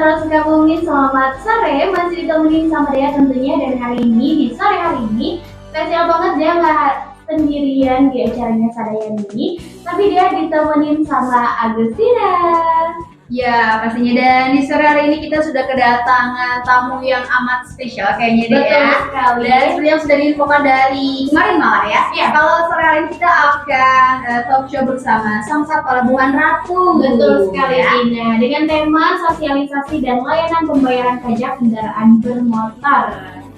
Sandra Sukabumi, selamat sore. Masih ditemenin sama Dea tentunya. Dan hari ini, di sore hari ini, spesial banget dia nggak sendirian di acaranya Sadayan ini, tapi dia ditemenin sama Agustina. Ya, pastinya. Dan di sore hari ini kita sudah kedatangan tamu yang amat spesial kayaknya deh ya. Sekali. Dan seperti yang sudah diinfokan dari kemarin malah ya. Ya. Kalau sore hari ini kita akan talk show bersama Samsat Pelabuhan Ratu. Betul sekali, ya. Dina. Dengan tema sosialisasi dan layanan pembayaran pajak kendaraan bermotor.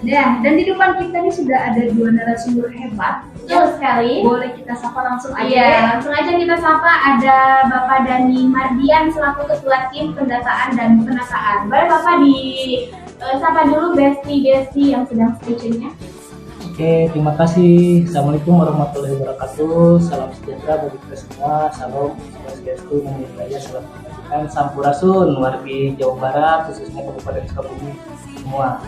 Nah, dan di depan kita ini sudah ada dua narasumber hebat. Betul sekali. Boleh kita sapa langsung aja. Iya, langsung aja kita sapa. Ada Bapak Dani Mardian selaku Ketua Tim Pendataan dan Penataan. Boleh Bapak sapa dulu Besti yang sedang stay tune-nya. Oke, terima kasih. Assalamualaikum warahmatullahi wabarakatuh. Salam sejahtera bagi kita semua. Salam swastiastu, namo buddhaya, salam kebajikan, sampurasun, wargi Jawa Barat, khususnya Kabupaten Sukabumi semua.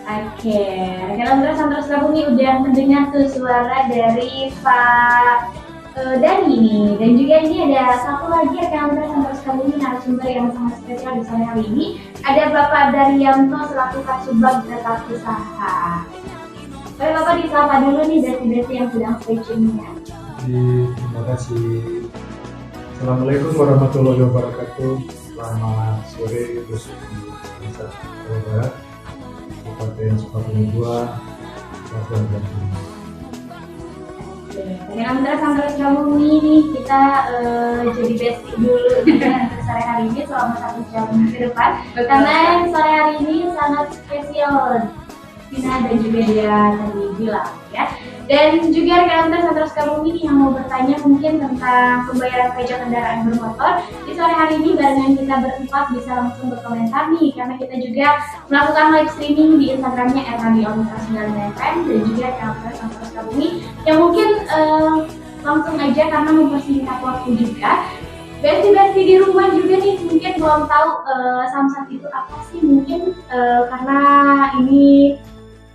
Oke, rekan Sandra Sukabumi udah mendengar tuh suara dari Pak Dani ini. Dan juga ini ada satu lagi rekan Sandra Sukabumi narasumber yang sangat spesial di sore hari ini. Ada Bapak Daryanto selaku Kasubag Tetap Usaha. Boleh Bapak disapa dulu nih besti yang sedang stay tune-nya. Terima kasih. Assalamualaikum warahmatullahi wabarakatuh. Selamat sore khusus di Jawa Barat, Kabupaten Sukabumi II, Pelabuhan Ratu. Dengan Sandra Sukabumi nih kita jadi besti dulu untuk sore hari ini selama 1 jam ke depan. Karena yang sore hari ini sangat spesial. Tina dan juga dia tadi bilang ya. Dan juga rekan Sandra Sukabumi yang mau bertanya mungkin tentang pembayaran pajak kendaraan bermotor, di sore hari ini barengan kita berempat bisa langsung berkomentar nih, karena kita juga melakukan live streaming di Instagramnya @radio_99fm dan juga rekan Sandra Sukabumi yang mungkin langsung aja karena mempersingkat waktu juga. Besti di rumah juga nih mungkin belum tahu Samsat itu apa sih, mungkin karena ini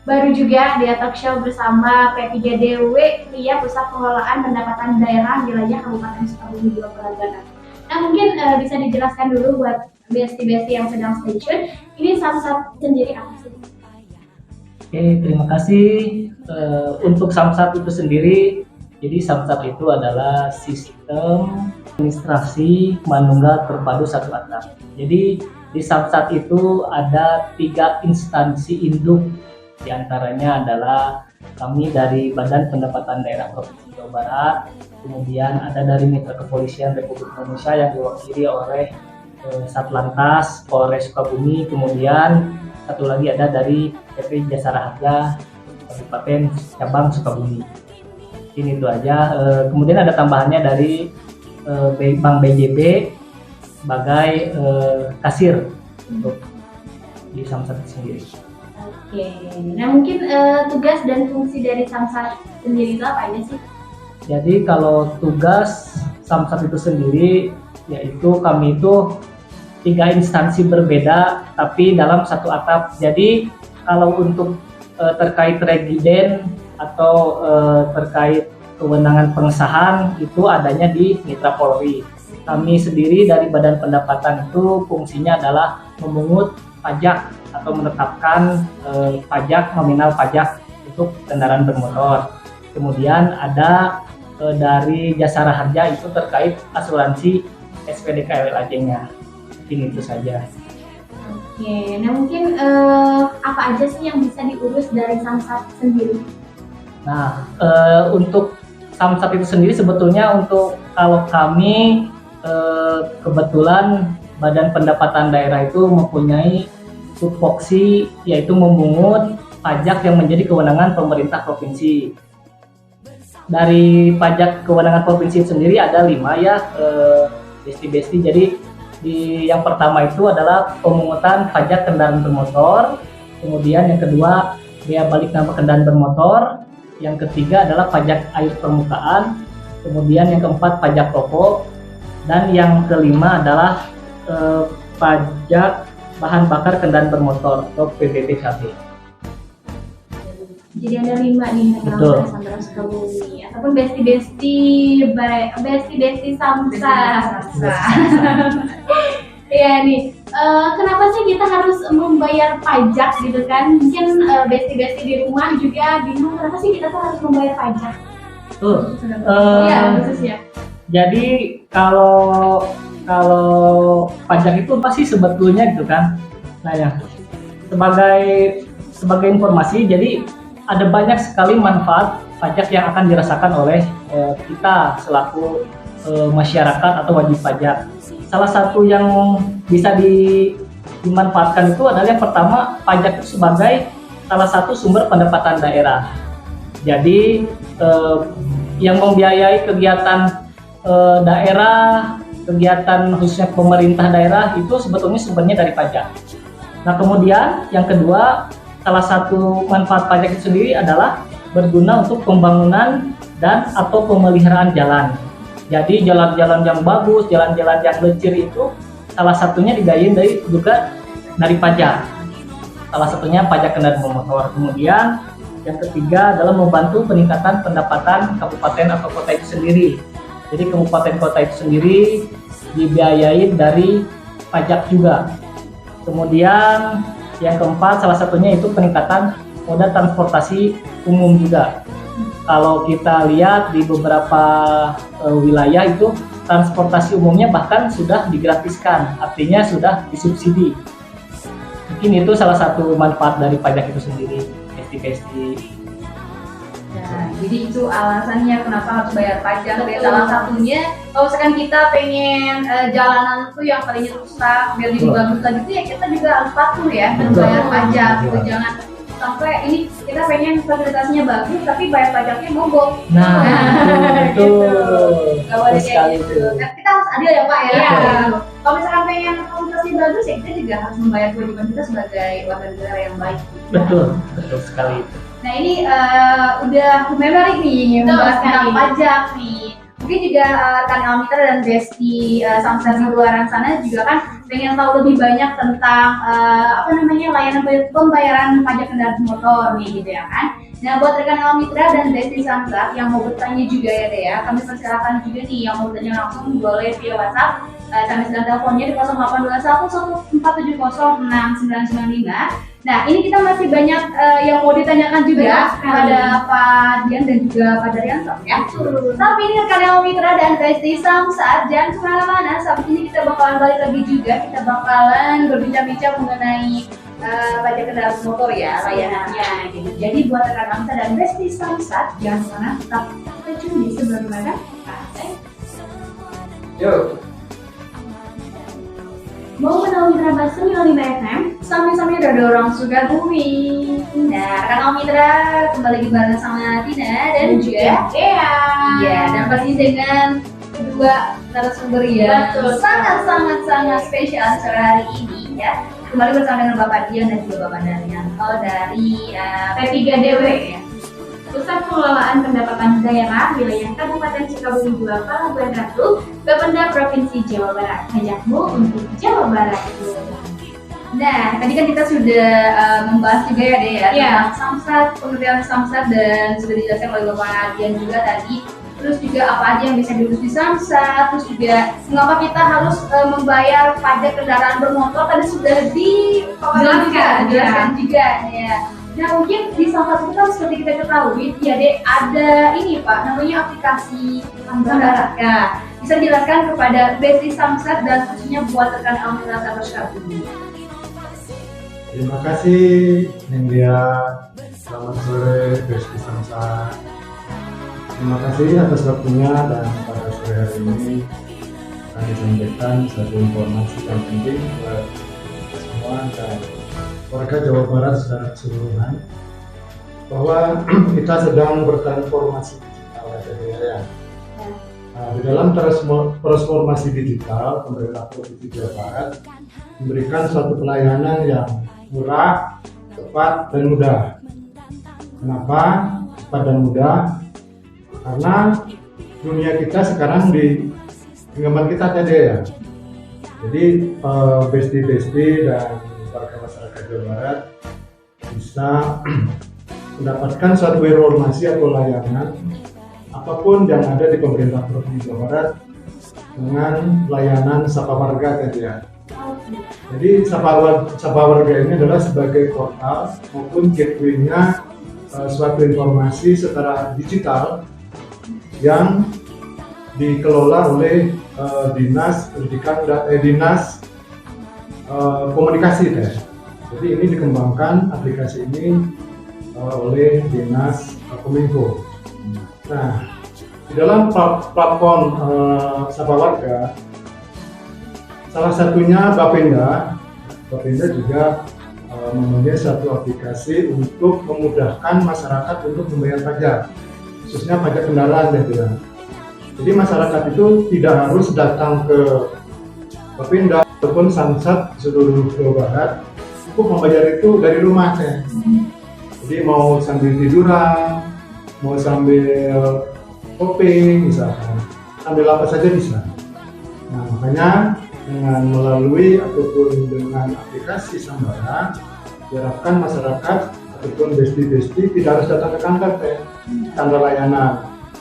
baru juga dia talk show bersama P3DW Pria Pusat Pengelolaan Pendapatan Daerah Wilayah Kabupaten Sukabumi II Barat. Nah mungkin bisa dijelaskan dulu buat besti yang sedang stay tune, ini Samsat sendiri apa sih? Oke, terima kasih. Untuk Samsat itu sendiri, jadi Samsat itu adalah sistem administrasi manunggal terpadu satu atap. Jadi di Samsat itu ada 3 instansi induk. Di antaranya adalah kami dari Badan Pendapatan Daerah Provinsi Jawa Barat, kemudian ada dari Mitra Kepolisian Republik Indonesia yang diwakili oleh Satlantas Polres Sukabumi, kemudian satu lagi ada dari PT Jasara Harja Kabupaten Cabang Sukabumi. Ini itu aja. Kemudian ada tambahannya dari Bank BJB sebagai kasir untuk di Samsat sendiri. Oke, nah mungkin tugas dan fungsi dari Samsat sendiri itu apa aja sih? Jadi kalau tugas Samsat itu sendiri, yaitu kami itu 3 instansi berbeda tapi dalam satu atap. Jadi kalau untuk terkait regiden atau terkait kewenangan pengesahan itu adanya di Mitra Polri. Kami sendiri dari Badan Pendapatan itu fungsinya adalah memungut pajak atau menetapkan pajak, nominal pajak untuk kendaraan bermotor. Kemudian ada dari Jasara Harja itu terkait asuransi SPDK-LAJ-nya. Mungkin itu saja. Oke, nah mungkin apa aja sih yang bisa diurus dari Samsat sendiri? Nah, untuk Samsat itu sendiri sebetulnya untuk kalau kami kebetulan Badan Pendapatan Daerah itu mempunyai tupoksi, yaitu memungut pajak yang menjadi kewenangan pemerintah provinsi. Dari pajak kewenangan provinsi sendiri ada 5 ya, besti. Jadi yang pertama itu adalah pemungutan pajak kendaraan bermotor, kemudian yang kedua bea balik nama kendaraan bermotor, yang ketiga adalah pajak air permukaan, kemudian yang keempat pajak rokok, dan yang kelima adalah pajak bahan bakar kendaraan bermotor atau PBBKB. Jadi ada 5 nih rekan Sandra Sukabumi ataupun besti Samsat. Iya nih, kenapa sih kita harus membayar pajak gitu kan? Mungkin besti-besti di rumah juga bingung kenapa sih kita tuh harus membayar pajak? Tuh. Iya, khususnya. Jadi kalau pajak itu pasti sebetulnya gitu kan. Nah ya, sebagai informasi, jadi ada banyak sekali manfaat pajak yang akan dirasakan oleh kita selaku masyarakat atau wajib pajak. Salah satu yang bisa dimanfaatkan itu adalah yang pertama, pajak itu sebagai salah satu sumber pendapatan daerah. Jadi yang membiayai kegiatan daerah, kegiatan khususnya pemerintah daerah itu sebetulnya sumbernya dari pajak. Nah kemudian yang kedua, salah satu manfaat pajak itu sendiri adalah berguna untuk pembangunan dan atau pemeliharaan jalan. Jadi jalan-jalan yang bagus, jalan-jalan yang lecir itu salah satunya dibiayain juga dari pajak. Salah satunya pajak kendaraan bermotor. Kemudian yang ketiga adalah membantu peningkatan pendapatan kabupaten atau kota itu sendiri. Jadi kabupaten kota itu sendiri dibiayai dari pajak juga. Kemudian yang keempat salah satunya itu peningkatan moda transportasi umum juga. Kalau kita lihat di beberapa wilayah itu transportasi umumnya bahkan sudah digratiskan, artinya sudah disubsidi. Mungkin itu salah satu manfaat dari pajak itu sendiri, Besti. Nah, jadi itu alasannya kenapa harus bayar pajak. Dan salah satunya, kalau misalkan kita pengen jalanan tuh yang tadinya rusak biar jadi bagus lagi tuh ya kita juga harus patuh ya dan bayar pajak gitu. Jangan sampai ini kita pengen fasilitasnya bagus tapi bayar pajaknya mogok. Nah, itu Gak boleh sekali kayak gitu. Kan kita harus adil ya Pak ya. Iya. Kalau misalkan pengen fasilitasnya bagus ya kita juga harus membayar kewajiban kita sebagai warga negara yang baik. betul sekali itu. Nah ini udah menarik nih membahas tentang pajak nih. Mungkin juga rekan Almitra dan Besti Samsat di luar sana juga kan pengen tahu lebih banyak tentang layanan pembayaran pajak kendaraan motor nih gitu ya kan. Nah buat rekan Almitra dan Besti Samsat yang mau bertanya juga ya deh ya, kami persilakan juga nih yang mau bertanya langsung boleh via WhatsApp. Kami sedang teleponnya di 0821 140995. Nah, ini kita masih banyak yang mau ditanyakan juga kepada Pak Dian dan juga Pak Daryanto ya. Tapi ini rekan Mitra dan Besti Samsat, jangan kemana-mana. Saat ini kita bakalan balik lagi juga. Kita bakalan berbincang-bincang mengenai pajak kendaraan motor ya, layanannya gitu. Jadi buat rekan Mitra dan Besti Samsat, jangan kemana, tetap stay tune di sebelum mereka. Yuk. Mau kenal Mitra Basri 05 FM? Sambil-sambil ada orang Sukabumi. Nah, rekan Mitra kembali lagi bareng sama Tina dan juga Dea. Iya, dan pasti dengan kedua narasumber yang Betul. sangat spesial sore hari ini ya. Kembali bersama dengan Bapak Dian dan juga Bapak Daryanto dari P3DW ya. Pusat Pengelolaan Pendapatan Daerah Wilayah Kabupaten Sukabumi II Pelabuhan Ratu, Bapenda Provinsi Jawa Barat. Pajakmu untuk Jawa Barat. Nah, tadi kan kita sudah membahas juga ya deh ya Iya. tentang Samsat, pengertian Samsat dan sudah dijelaskan oleh Bapak Dian juga tadi. Terus juga apa aja yang bisa diurus di Samsat, terus juga mengapa kita harus membayar pajak kendaraan bermotor tadi sudah dijelaskan juga ya. Nah mungkin di Samsat itu kan seperti kita ketahui ya deh ada ini Pak namanya aplikasi Samsat ya. Bisa dijelaskan kepada Besti Samsat dan khususnya buat rekan Almitra atau Sukabumi. Terima kasih Nindya. Selamat sore Besti Samsat. Terima kasih atas waktunya dan pada sore hari ini kami sampaikan satu informasi yang penting buat semua dan warga Jawa Barat secara keseluruhan bahwa kita sedang bertransformasi digital ya. Nah, di dalam transformasi digital, pemerintah Provinsi Jawa Barat memberikan suatu pelayanan yang murah, cepat, dan mudah. Kenapa cepat dan mudah? Karena dunia kita sekarang di genggaman kita tadi ya. Jadi besti-besti dan warga masyarakat Jawa Barat bisa mendapatkan suatu informasi atau layanan apapun yang ada di pemerintah Provinsi Jawa Barat dengan layanan Sapa Marga tadi ya. Jadi Sapa Warga ini adalah sebagai portal maupun gateway-nya suatu informasi secara digital yang dikelola oleh Dinas Pendidikan dan Dinas Komunikasi deh. Jadi ini dikembangkan aplikasi ini oleh Dinas Kominfo. Nah, di dalam platform Sapa Warga, salah satunya Bapenda juga mempunyai satu aplikasi untuk memudahkan masyarakat untuk membayar pajak, khususnya pajak kendaraan deh bilang. Jadi masyarakat itu tidak harus datang ke Bapenda ataupun Samsat di seluruh Jawa Barat, cukup membayar itu dari rumah deh. Jadi mau sambil tiduran, mau sambil shopping misalkan, sambil apa saja bisa. Nah, makanya dengan melalui ataupun dengan aplikasi Sambara, diharapkan masyarakat ataupun besti-besti tidak harus datang ke kantor kantor layanan,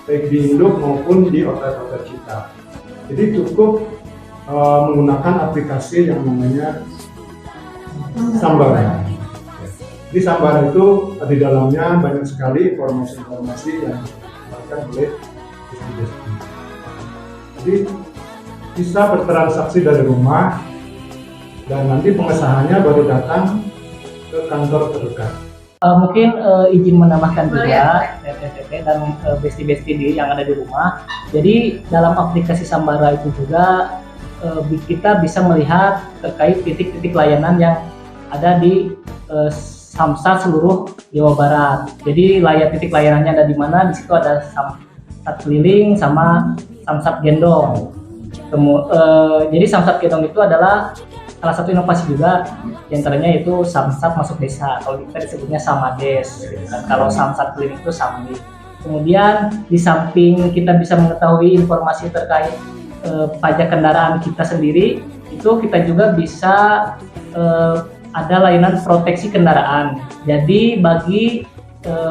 baik di induk maupun di outlet kita. Jadi cukup menggunakan aplikasi yang namanya Sambara. Di Sambara itu di dalamnya banyak sekali informasi-informasi yang didapatkan oleh besti-besti. Jadi bisa bertransaksi dari rumah dan nanti pengesahannya baru datang ke kantor terdekat. Mungkin izin menambahkan Boleh, juga dan besti-besti yang ada di rumah. Jadi dalam aplikasi Sambara itu juga kita bisa melihat terkait titik-titik layanan yang ada di Samsat seluruh Jawa Barat. Jadi titik layanannya ada di mana? Di situ ada Samsat keliling sama Samsat gendong. Jadi Samsat gendong itu adalah salah satu inovasi juga, diantaranya itu Samsat masuk desa. Kalau kita disebutnya Samades, gitu kan. Kalau Samsat keliling itu Samdi. Kemudian di samping kita bisa mengetahui informasi terkait pajak kendaraan kita sendiri, itu kita juga bisa ada layanan proteksi kendaraan. Jadi bagi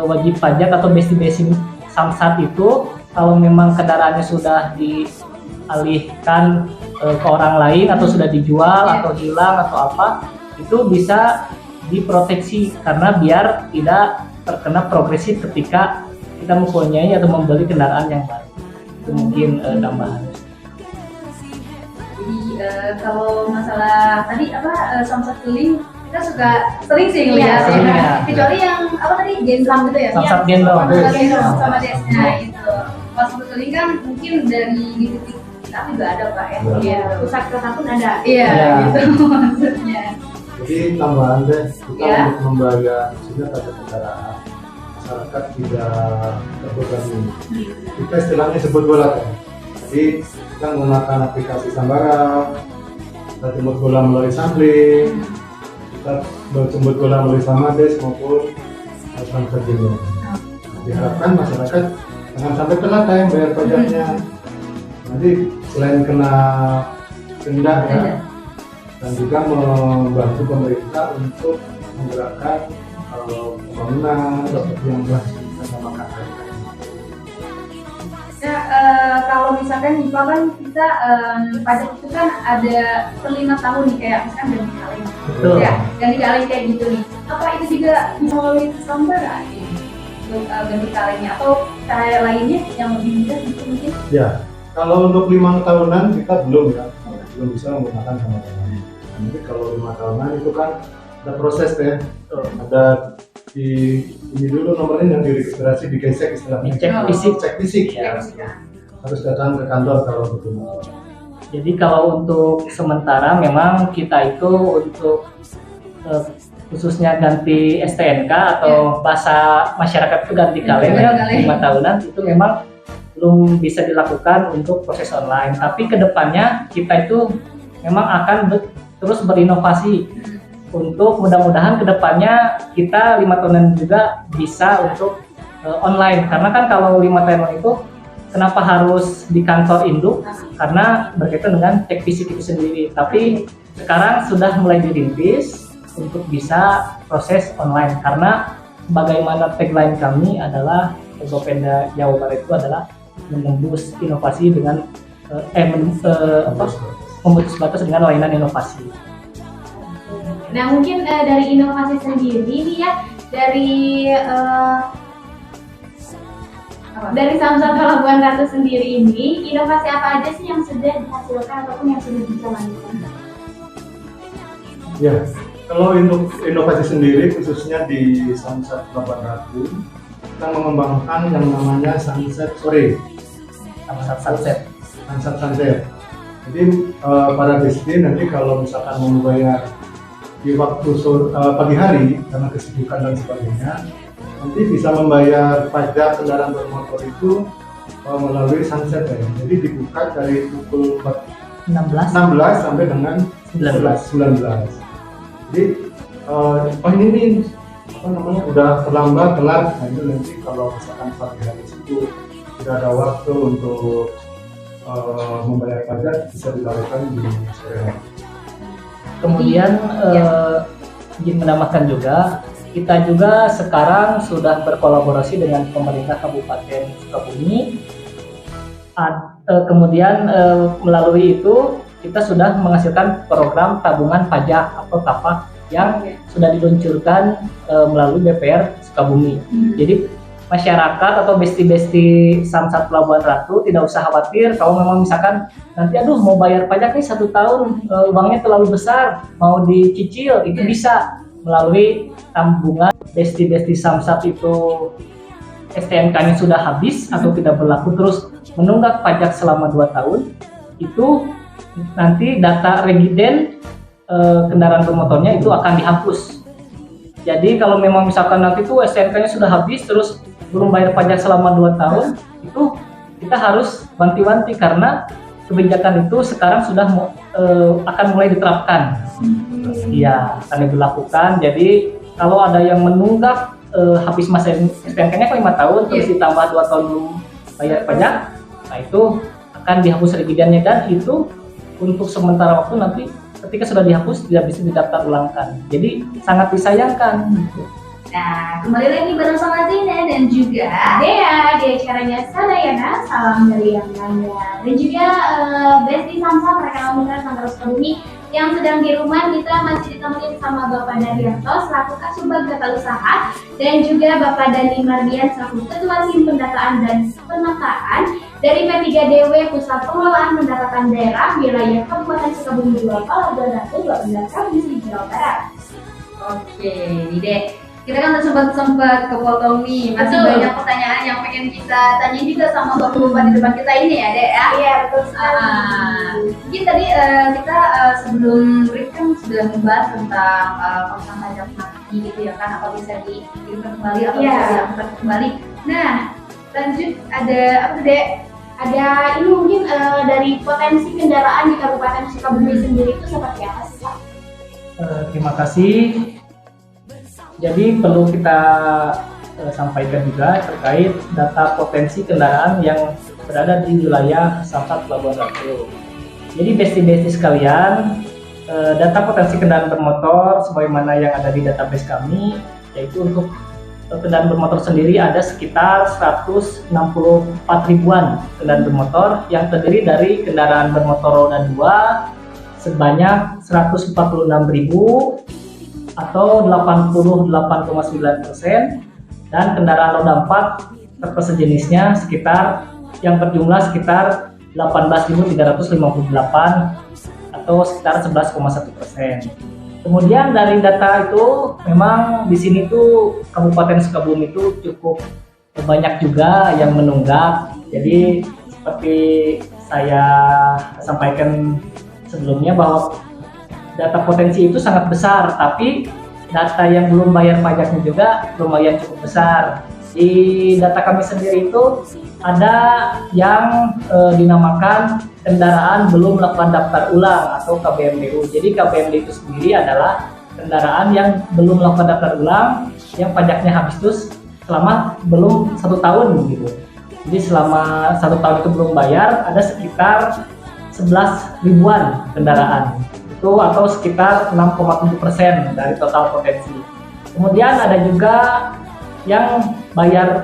wajib pajak atau besti-besti Samsat itu, kalau memang kendaraannya sudah dialihkan ke orang lain atau sudah dijual atau hilang atau apa, itu bisa diproteksi karena biar tidak terkena progresif ketika kita mempunyai atau membeli kendaraan yang baru. Itu mungkin tambahan. Jadi kalau masalah tadi Samsat keliling, kita suka sering sih ngeliat Sering, ya. ya. Kecuali yang tadi gendong gitu ya. Samsat gendong. Samsat gendong sama des. Nah itu. Pas Samsat keliling kan mungkin dari di titik kita juga ada Pak ya. Iya. Pusat kota pun ada. Iya Ya. gitu maksudnya. Jadi tambahan deh, kita Ya. untuk membayar khususnya pajak kendaraan, masyarakat tidak terbebani. Kita istilahnya sebut bola kan. Jadi kita menggunakan aplikasi Sambara, kita jemput bola melalui Sampling, kita jemput bola melalui Samades maupun Samsat Gendong. Diharapkan masyarakat jangan sampai telat yang bayar pajaknya. Nanti selain kena denda ya, dan juga membantu pemerintah untuk menggerakkan pembangunan seperti yang telah kita samakan. Nah, kalau misalkan IPA kan kita pajak itu kan ada per 5 tahun nih, kayak misalkan ganti kaleng. Betul. Ya, ganti kaleng kayak gitu nih. Apa itu juga bisa melalui Sambara untuk ganti kalengnya atau cara lainnya yang lebih mudah gitu mungkin? Ya, kalau untuk 5 tahunan kita belum bisa menggunakan Sambara. Nanti kalau 5 tahunan itu kan ada proses ya, ada ini dulu nomornya yang diregistrasi digesek istilahnya. Dicek fisik. Cek fisik Ya. Harus datang ke kantor kalau betul. Jadi kalau untuk sementara memang kita itu untuk khususnya ganti STNK atau bahasa masyarakat itu ganti kaleng Ganti kaleng. 5 tahunan itu memang belum bisa dilakukan untuk proses online. Tapi kedepannya kita itu memang akan terus berinovasi untuk mudah-mudahan kedepannya kita 5 tahunan juga bisa untuk online. Karena kan kalau 5 tahunan itu kenapa harus di kantor induk? Karena berkaitan dengan cek fisik itu sendiri. Tapi sekarang sudah mulai dirintis untuk bisa proses online. Karena bagaimana tagline kami adalah Bapenda Jawa Barat itu adalah menembus inovasi dengan memutus batas dengan layanan inovasi. Nah mungkin dari inovasi sendiri nih ya, dari Samsat Pelabuhan Ratu sendiri ini, inovasi apa aja sih yang sudah dihasilkan ataupun yang sudah dijalankan? Ya, kalau inovasi sendiri khususnya di Samsat Pelabuhan Ratu, kita mengembangkan yang namanya sunset sore, sunset. sunset sunset. Jadi para destin nanti kalau misalkan mau membayar di waktu pagi hari karena kesibukan dan sebagainya, nanti bisa membayar pajak kendaraan bermotor itu melalui sunset ya. Jadi dibuka dari pukul 16 sampai dengan 19. Jadi ini nih apa namanya udah terlambat telat, nah itu nanti kalau misalkan pagi hari itu tidak ada waktu untuk membayar pajak bisa dilakukan di sore hari. Kemudian ingin menambahkan juga, kita juga sekarang sudah berkolaborasi dengan pemerintah Kabupaten Sukabumi. Kemudian melalui itu kita sudah menghasilkan program tabungan pajak atau TAPAK yang sudah diluncurkan melalui BPR Sukabumi. Jadi masyarakat atau besti-besti Samsat Pelabuhan Ratu tidak usah khawatir kalau memang misalkan nanti mau bayar pajak nih 1 tahun uangnya terlalu besar mau dicicil, itu bisa melalui tabungan besti-besti Samsat itu STNK-nya sudah habis atau tidak berlaku terus menunggak pajak selama 2 tahun, itu nanti data regiden kendaraan bermotornya itu akan dihapus. Jadi kalau memang misalkan nanti tuh STNK-nya sudah habis terus belum bayar pajak selama 2 tahun, itu kita harus wanti-wanti karena kebijakan itu sekarang sudah akan mulai diterapkan. Iya, akan diberlakukan. Jadi kalau ada yang menunggak habis masa STNK-nya 5 tahun terus ditambah 2 tahun belum bayar pajak, nah itu akan dihapus regidannya, dan itu untuk sementara waktu, nanti ketika sudah dihapus tidak bisa didaftar ulangkan. Jadi sangat disayangkan. Nah, kembali lagi bersama Zina dan juga Dea di acaranya Sadayana, salam dari yang nanya. Dan juga Besti Samsat Rekan Mitra Santara Sukabumi yang sedang di rumah, kita masih ditemani sama Bapak Daryanto selaku Kasubag Data Usaha dan juga Bapak Dani Mardian selaku Ketua Tim Pendataan dan Penataan dari P3DW Pusat Pengelolaan Pendapatan Daerah Wilayah Kabupaten Sukabumi 2 Pelabuhan Ratu 12 Provinsi Jawa Barat. oke, nih Dek. Kita kan udah sempat kepotong nih, masih Betul. banyak pertanyaan yang pengen kita tanya juga sama bapak-bapak di depan kita ini ya, Dek ya. Iya, betul sekali. Mungkin tadi kita sebelum break kan sudah membahas tentang pengusaha pajak mati gitu ya kan, apa bisa dikirimkan kembali atau Iya. bisa diangkat kembali. Nah, lanjut ada apa tuh, Dek? Ada ini mungkin dari potensi kendaraan di Kabupaten Sukabumi sendiri itu seperti apa sih, Pak? Terima kasih. Jadi perlu kita sampaikan juga terkait data potensi kendaraan yang berada di wilayah Samsat Pelabuhan Ratu. Jadi besti-besti sekalian, data potensi kendaraan bermotor sebagaimana yang ada di database kami, yaitu untuk kendaraan bermotor sendiri ada sekitar 164 ribuan kendaraan bermotor yang terdiri dari kendaraan bermotor roda 2 sebanyak 146.000 atau 88,9%, dan kendaraan roda 4 serta sejenisnya yang berjumlah sekitar 18.358 atau sekitar 11,1%. Kemudian dari data itu memang di sini tuh Kabupaten Sukabumi itu cukup banyak juga yang menunggak. Jadi seperti saya sampaikan sebelumnya bahwa data potensi itu sangat besar, tapi data yang belum bayar pajaknya juga lumayan cukup besar. Di data kami sendiri itu ada yang dinamakan kendaraan belum melakukan daftar ulang atau KBMDU. Jadi KBMDU itu sendiri adalah kendaraan yang belum melakukan daftar ulang yang pajaknya habis terus selama belum 1 tahun gitu. Jadi selama 1 tahun itu belum bayar, ada sekitar 11 ribuan kendaraan itu atau sekitar 6,7% dari total potensi. Kemudian ada juga yang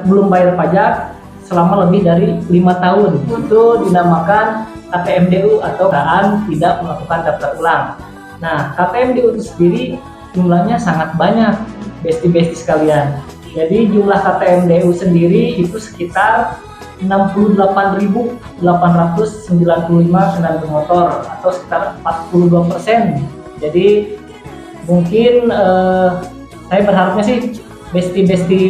belum bayar pajak selama lebih dari 5 tahun, itu dinamakan KPMDU atau kendaraan tidak melakukan daftar ulang. Nah, KPMDU itu sendiri jumlahnya sangat banyak, besti-besti sekalian. Jadi jumlah KTMDU sendiri itu sekitar 68.895 kendaraan bermotor atau sekitar 42%. Jadi mungkin saya berharapnya sih besti-besti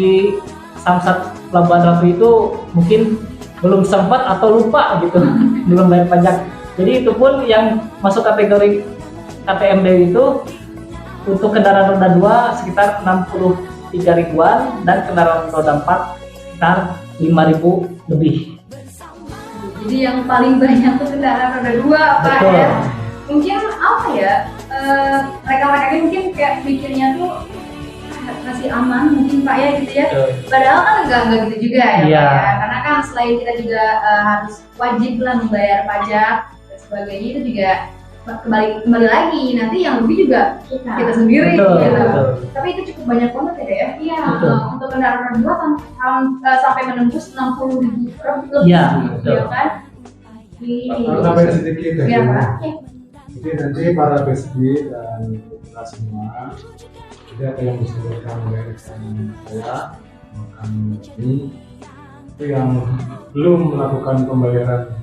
Samsat Pelabuhan Ratu itu mungkin belum sempat atau lupa gitu belum bayar pajak. Jadi itu pun yang masuk kategori KTMDU itu untuk kendaraan roda 2 sekitar 63 ribuan dan kendaraan roda 4 sekitar 5.000 lebih. Jadi yang paling banyak tuh kendaraan roda 2 Pak Betul. ya. Mungkin apa ya, mereka-mereka ini mungkin kayak mikirnya tuh masih aman mungkin Pak ya gitu ya. Padahal kan enggak gitu juga ya Iya. Pak ya. Karena kan selain kita juga harus wajib lah membayar pajak dan sebagainya, itu juga kembali lagi nanti yang lebih juga kita sendiri Betul, gitu. betul. Tapi itu cukup banyak banget ya. Iya. Betul. Untuk kendaraan roda 2 sampai menembus 60.000 lebih Iya, gitu betul. kan. Tambahin sedikit ya. Iya Pak. Jadi nanti para besti dan kita semua, jadi ada yang disebutkan oleh rekan saya, rekan ini, itu yang belum melakukan pembayaran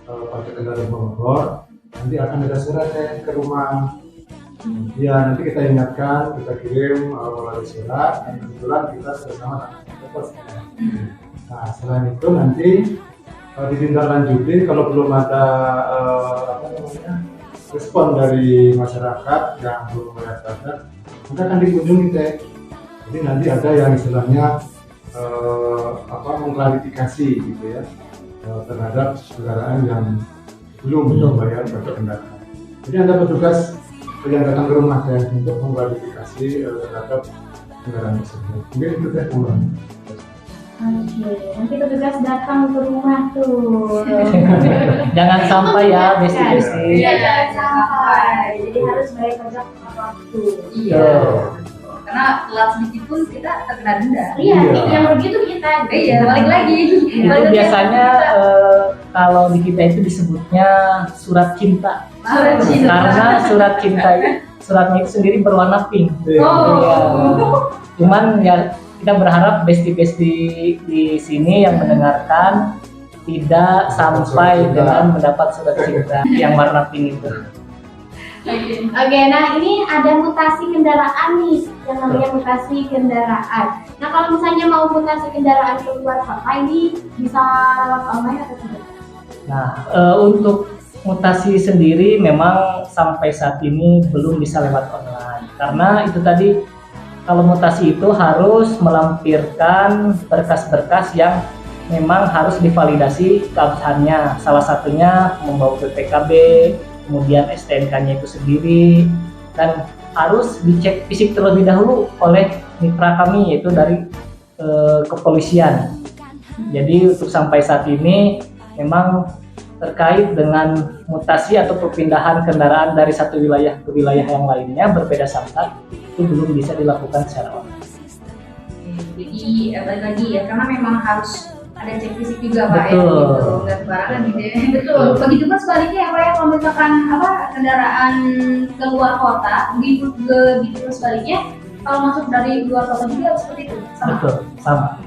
pajak kendaraan bermotor, nanti akan ada surat ke rumah. Ya nanti kita ingatkan, kita kirim melalui surat, dan kebetulan kita bersama dengan pos. Nah selain itu nanti ditindaklanjuti kalau belum ada respon dari masyarakat yang belum membayar pajak, maka akan dikunjungi teh. Jadi nanti ada yang istilahnya mengklarifikasi gitu ya terhadap kendaraan yang belum membayar pajak kendaraan. Jadi ada petugas yang datang ke rumah teh untuk mengklarifikasi terhadap kendaraan tersebut. Mungkin itu teh teman. Oke, nanti petugas datang ke rumah tuh. Jangan sampai ya besti-besti. Iya, jangan sampai. Jadi harus bayar pajak tepat waktu. Iya. Karena telat sedikit pun kita terkena denda. Iya, Iya. yang rugi tuh kita. Iya, balik lagi. Itu Balik lagi biasanya kita. kalau di kita itu disebutnya surat cinta. Surat cinta. Karena suratnya itu sendiri berwarna pink. Oh. Iya. Cuman ya kita berharap besti-besti di sini yang mendengarkan tidak sampai dengan mendapat surat cinta yang warna pink itu. Oke, nah ini ada mutasi kendaraan nih, yang namanya mutasi kendaraan. Nah kalau misalnya mau mutasi kendaraan keluar kota ini bisa lewat online atau tidak? Nah, untuk mutasi sendiri memang sampai saat ini belum bisa lewat online. Karena itu tadi, kalau mutasi itu harus melampirkan berkas-berkas yang memang harus divalidasi keabsahannya. Salah satunya membawa BPKB, kemudian STNK-nya itu sendiri, dan harus dicek fisik terlebih dahulu oleh mitra kami, yaitu dari kepolisian. Jadi untuk sampai saat ini memang terkait dengan mutasi atau perpindahan kendaraan dari satu wilayah ke wilayah yang lainnya berbeda samsat itu belum bisa dilakukan secara online. Jadi balik lagi ya, karena memang harus ada cek fisik juga Pak ya, Betul. gitu, nggak sembarangan gitu ya. Betul. Begitu pun sebaliknya ya Pak ya, kalau misalkan kendaraan keluar kota, begitu pun sebaliknya, kalau masuk dari luar kota juga seperti itu, sama. Betul, sama.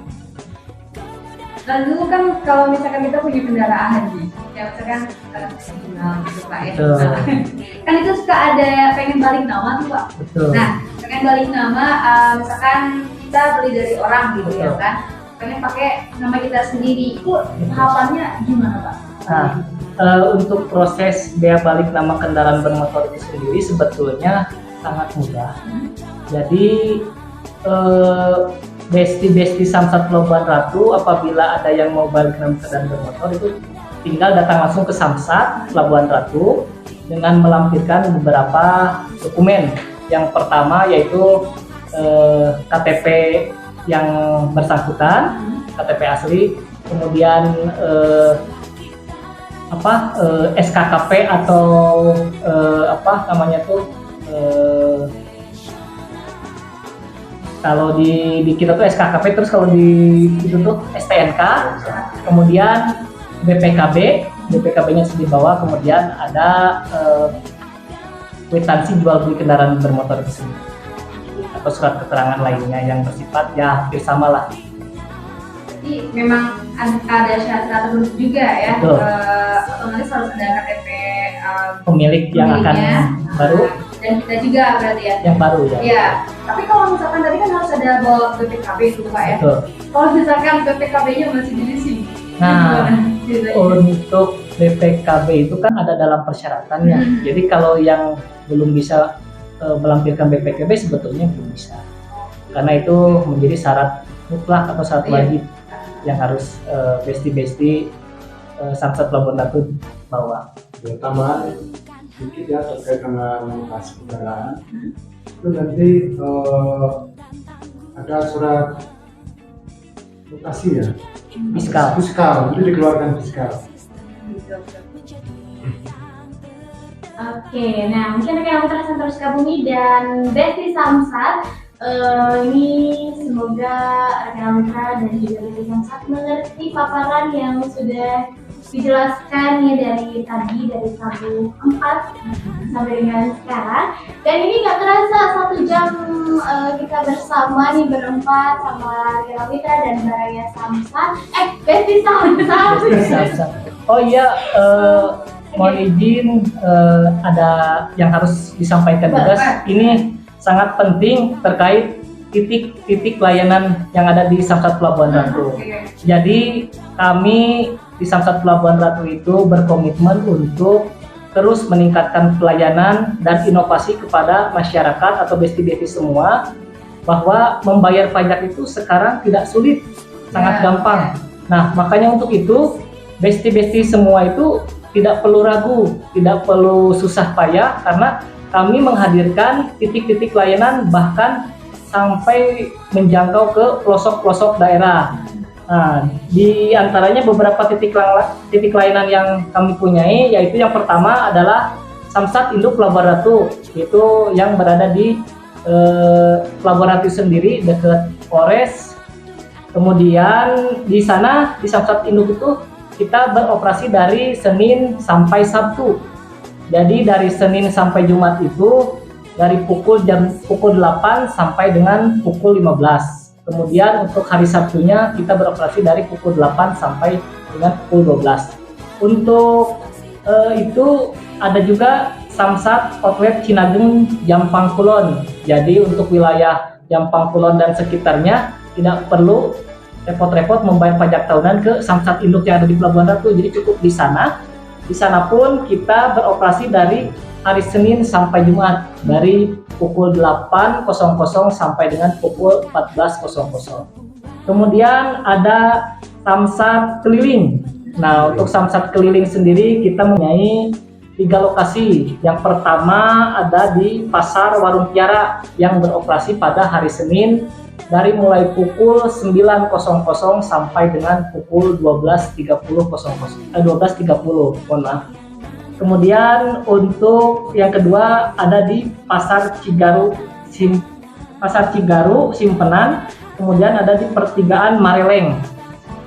Lalu kan kalau misalkan kita punya kendaraan nih, ya misalkan nasional gitu Pak ya. Betul. Kan itu suka ada pengen balik nama tuh Pak. Betul. Nah, pengen balik nama, misalkan kita beli dari orang gitu ya Betul. kan, pengen pakai nama kita sendiri, itu tahapannya gimana Pak? Nah, untuk proses bea balik nama kendaraan bermotor itu sendiri sebetulnya sangat mudah. Jadi besti-besti Samsat Pelabuhan Ratu apabila ada yang mau balik nama kendaraan bermotor itu tinggal datang langsung ke Samsat Pelabuhan Ratu dengan melampirkan beberapa dokumen. Yang pertama yaitu KTP yang bersangkutan, KTP asli, kemudian SKKP atau kalau di kita tuh SKKP, terus kalau di itu tuh STNK, kemudian BPKB-nya sudah dibawa, kemudian ada kwitansi jual beli kendaraan bermotor tersebut. atau surat keterangan lainnya yang bersifat ya hampir sama lah. Jadi memang ada syarat-syarat tertentu juga ya. Betul. Otomatis harus ada KTP Pemilik yang akan pemiliknya, baru, dan kita juga berarti ya. yang baru ya. Iya. Tapi kalau misalkan tadi kan harus ada bawa BPKB itu Pak ya. Betul. Kalau misalkan BPKB-nya masih di sini. Nah, Ceritanya? untuk BPKB itu kan ada dalam persyaratannya. Jadi kalau yang belum bisa melampirkan BPKB sebetulnya belum bisa. Karena itu menjadi syarat mutlak atau syarat Iya. wajib yang harus besti Samsat Pelabuhan Ratu bawa. Ya, tambahan sedikit ya terkait dengan lokasi kendaraan. Itu nanti ada surat lokasi ya. Fiskal. Itu dikeluarkan fiskal. Oke, nah mungkin rekan Mitra terus Kabumi dan Besti Samsat ini semoga rekan Mitra dan juga Besti Samsat mengerti paparan yang sudah dijelaskan ya dari tadi dari Rabu 4 sampai dengan sekarang. Dan ini nggak terasa 1 jam kita bersama nih berempat sama rekan Mitra dan Baraya Samsat. Besti Samsat. Oh iya, mohon izin ada yang harus disampaikan juga. Ini sangat penting terkait titik-titik layanan yang ada di Samsat Pelabuhan Ratu. Jadi kami di Samsat Pelabuhan Ratu itu berkomitmen untuk terus meningkatkan pelayanan dan inovasi kepada masyarakat atau besti-besti semua, bahwa membayar pajak itu sekarang tidak sulit, sangat gampang. Nah, makanya untuk itu besti-besti semua itu tidak perlu ragu, tidak perlu susah payah, karena kami menghadirkan titik-titik layanan bahkan sampai menjangkau ke pelosok-pelosok daerah. Nah, di antaranya beberapa titik layanan yang kami punyai, yaitu yang pertama adalah Samsat Induk Pelabuhan Ratu, itu yang berada di Pelabuhan Ratu sendiri dekat Polres. Kemudian di sana di Samsat Induk itu kita beroperasi dari Senin sampai Sabtu. Jadi dari Senin sampai Jumat itu dari pukul 8 sampai dengan pukul 15. Kemudian untuk hari Sabtunya kita beroperasi dari pukul 8 sampai dengan pukul 12. Untuk itu ada juga Samsat Outlet Cinageng Jampang Kulon. Jadi untuk wilayah Jampang Kulon dan sekitarnya tidak perlu repot-repot membayar pajak tahunan ke Samsat Induk yang ada di Pelabuhan Ratu. Jadi cukup di sana. Di sana pun kita beroperasi dari hari Senin sampai Jumat dari pukul 8.00 sampai dengan pukul 14.00. Kemudian ada Samsat Keliling. Nah, untuk Samsat Keliling sendiri kita mempunyai 3 lokasi. Yang pertama ada di Pasar Warung Kiara yang beroperasi pada hari Senin dari mulai pukul 9.00 sampai dengan pukul 12.30. Mohon maaf. Kemudian untuk yang kedua ada di Pasar Cigaru Simpenan, kemudian ada di Pertigaan Mareleng.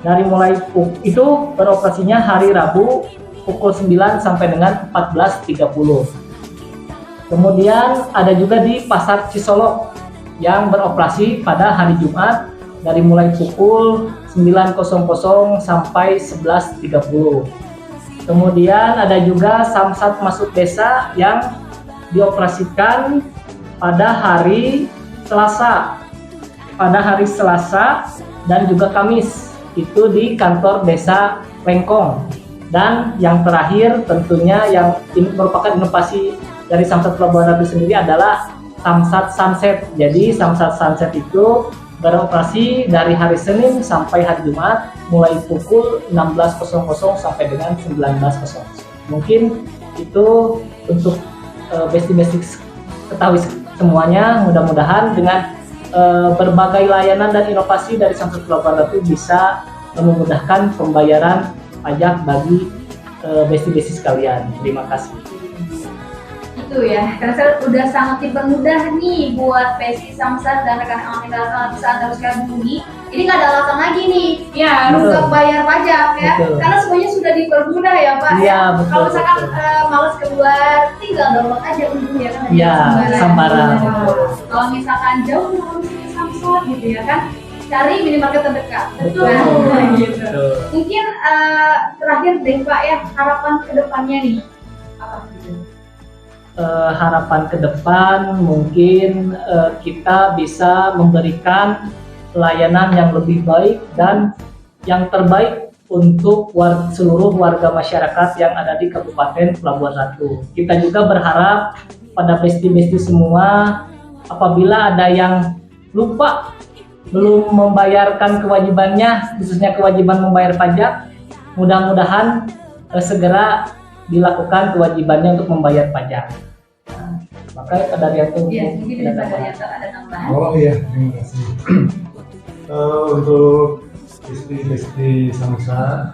Dari mulai itu beroperasinya hari Rabu pukul 9 sampai dengan 14.30. Kemudian ada juga di Pasar Cisolok yang beroperasi pada hari Jumat dari mulai pukul 9.00 sampai 11.30. Kemudian ada juga Samsat Masuk Desa yang dioperasikan pada hari Selasa dan juga Kamis, itu di kantor desa Lengkong. Dan yang terakhir tentunya yang ini merupakan inovasi dari Samsat Pelabuhan Ratu sendiri adalah Samsat Sunset. Jadi Samsat Sunset itu beroperasi dari hari Senin sampai hari Jumat mulai pukul 16.00 sampai dengan 19.00. Mungkin itu untuk besti-besti ketahui semuanya. Mudah-mudahan dengan berbagai layanan dan inovasi dari Samsat Pelabuhan Ratu bisa memudahkan pembayaran pajak bagi besti-besti sekalian. Terima kasih. Itu gitu ya. Karena saya udah sangat dipermudah nih buat Besti Samsat dan rekan Alhamdulillah saat harus bumi. Ini nggak ada alasan lagi nih Ya, untuk bayar pajak ya. Betul. Karena semuanya sudah dipermudah ya Pak. Iya, betul, Kalau misalkan betul. males keluar, tinggal download aja untuk ya kan. ada Iya, Sambaran. Kalau misalkan jauh harus ke Samsat gitu ya kan, cari minimarket terdekat. Betul. Gitu. Betul. Mungkin terakhir deh Pak ya, harapan kedepannya nih apa gitu? Harapan ke depan mungkin kita bisa memberikan layanan yang lebih baik dan yang terbaik untuk seluruh warga masyarakat yang ada di Kabupaten Pelabuhan Ratu. Kita juga berharap pada besti-besti semua, apabila ada yang lupa belum membayarkan kewajibannya, khususnya kewajiban membayar pajak, mudah-mudahan segera dilakukan kewajibannya untuk membayar pajak. Nah, makanya pada Rianto Ya, mungkin ada dari Pak tambahan. Daryanto ada tambahan. Oh iya, terima kasih. Untuk besti Samsa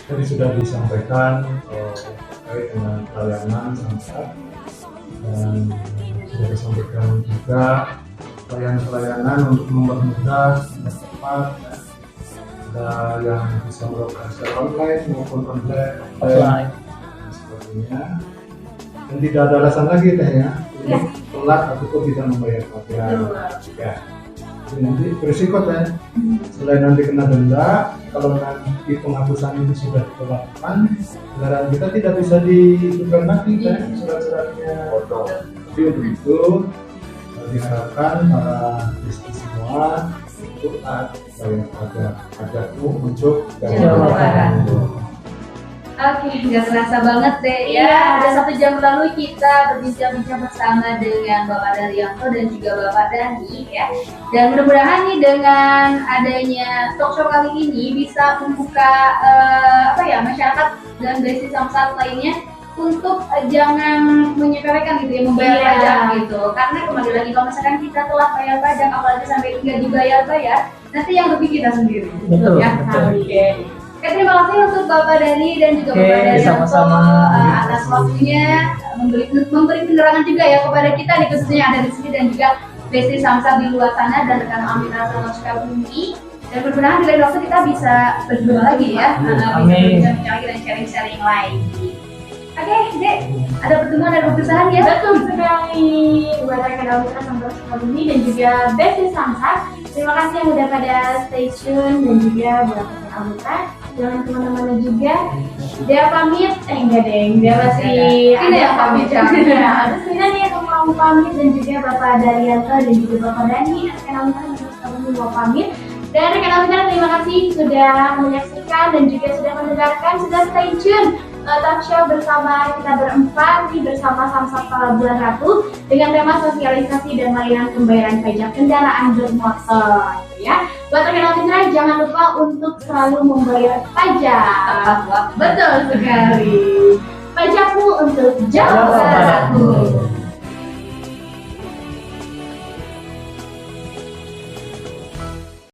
tadi sudah disampaikan terkait dengan pelayanan Samsa, dan sudah disampaikan juga pelayanan untuk mempermudah dan cepat ya. Ada yang bisa melakukan secara online maupun online Offline. dan sebagainya, dan tidak ada alasan lagi teh ya untuk telat ataupun tidak membayar pajak ya. Jadi nanti berisiko teh, selain nanti kena denda, kalau nanti penghapusan itu sudah dilakukan, kendaraan kita tidak bisa ditukar lagi teh surat-suratnya. Jadi untuk itu diharapkan para bisnis semua untuk taat bayar pajakmu untuk Jawa Barat. Oke, nggak terasa banget deh ya. Iya. Udah 1 jam lalu kita berbincang-bincang bersama dengan Bapak Daryanto dan juga Bapak Dani ya. Dan mudah-mudahan nih dengan adanya talk show kali ini bisa membuka masyarakat dan besti Samsat lainnya untuk jangan menyepelekan gitu ya, membayar Iya. pajak gitu. Karena kembali lagi kalau misalkan kita telat bayar pajak, apalagi sampai nggak dibayar-bayar, nanti yang rugi kita sendiri. Betul, Ya, betul. oke. Oke, terima kasih untuk Bapak Dani dan juga Oke, Bapak Daryanto sama-sama. atas waktunya memberi penerangan juga ya kepada kita nih, khususnya yang ada di sini dan juga Besti Samsat di luar sana dan rekan Amira sama Sukabumi. Dan mudah-mudahan di lain waktu kita bisa berjumpa lagi ya, bisa Amin. berbincang lagi dan sharing-sharing lagi. Oke, Dek, ada pertemuan dan perpisahan ya? Betul sekali buat rekan Almitra Sampai Sukabumi dan juga Besti Samsat. Terima kasih yang udah pada stay tune dan juga buat rekan Almitra. Jangan kemana-mana juga. Dia pamit, enggak deng, dia masih Ini yang pamit, ya. Ada Sina nih yang mau pamit dan juga Bapak Daryanto dan juga Bapak Dani. Rekan Almitra Sampai Sukabumi mau pamit. Dan rekan Almitra terima kasih sudah menyaksikan dan juga sudah mendengarkan, sudah stay tune talk show bersama kita berempat nih bersama Samsat Pelabuhan Ratu dengan tema sosialisasi dan layanan pembayaran pajak kendaraan bermotor ya. Buat rekan Almitra jangan lupa untuk selalu membayar pajak. Tepat waktu. Betul sekali. Pajakmu untuk Jawa Jawa Barat. Barat.